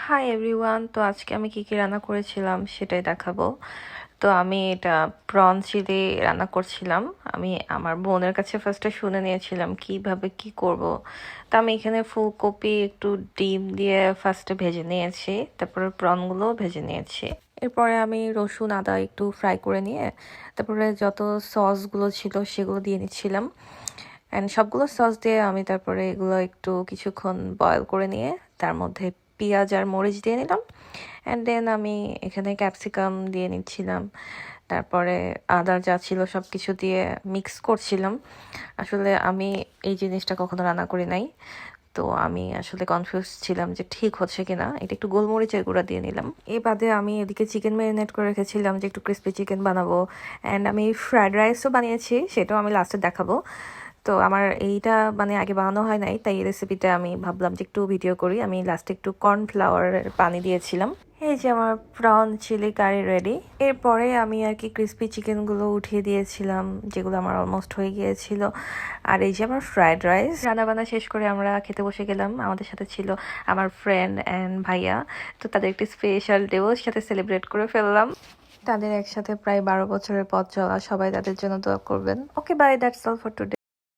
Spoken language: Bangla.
হাই এভরিওয়ান, তো আজকে আমি কি কি রান্না করেছিলাম সেটাই দেখাবো। তো আমি এটা প্রন চিলি রান্না করছিলাম। আমি আমার বোনের কাছে ফার্স্টে শুনে নিয়েছিলাম কিভাবে কি করব। তো আমি এখানে ফুলকপি একটু ডিম দিয়ে ফার্স্টে ভেজে নিয়েছি, তারপরে প্রনগুলো ভেজে নিয়েছি। এরপরে আমি রসুন আদা একটু ফ্রাই করে নিয়ে তারপরে যত সসগুলো ছিল সেগুলো দিয়ে নিচ্ছিলাম। অ্যান্ড সবগুলো সস দিয়ে আমি তারপরে এগুলো একটু কিছুক্ষণ বয়েল করে নিয়ে তার মধ্যে পেঁয়াজ আর মরিচ দিয়ে নিলাম। অ্যান্ড দেন আমি এখানে ক্যাপসিকাম দিয়ে নিচ্ছিলাম, তারপরে আদার যা ছিল সব কিছু দিয়ে মিক্স করছিলাম। আসলে আমি এই জিনিসটা কখনো রান্না করি নাই, তো আমি আসলে কনফিউজ ছিলাম যে ঠিক হচ্ছে কিনা। এটা একটু গোলমরিচের গুঁড়া দিয়ে নিলাম। এই বাদে আমি এদিকে চিকেন ম্যারিনেট করে রেখেছিলাম যে একটু ক্রিস্পি চিকেন বানাবো। অ্যান্ড আমি ফ্রাইড রাইসও বানিয়েছি, সেটাও আমি লাস্টে দেখাবো। তো আমার এইটা মানে আগে বানানো হয় নাই, তাই এই রেসিপিটা আমি ভাবলাম যে একটু ভিডিও করি। আমি লাস্টে একটু কর্নফ্লাওয়ারের পানি দিয়েছিলাম। এই যে আমার প্রন চিলি কারি রেডি। এরপরে আমি আর কি ক্রিস্পি চিকেনগুলো উঠিয়ে দিয়েছিলাম, যেগুলো আমার অলমোস্ট হয়ে গিয়েছিল। আর এই যে আমার ফ্রাইড রাইস রান্নাবান্না শেষ করে আমরা খেতে বসে গেলাম। আমাদের সাথে ছিল আমার ফ্রেন্ড অ্যান্ড ভাইয়া। তো তাদের একটি স্পেশাল ডেও সাথে সেলিব্রেট করে ফেললাম। তাদের একসাথে প্রায় 12 বছরের পথ চলা, সবাই তাদের জন্য দোয়া করবেন। Okay bye, that's all for today.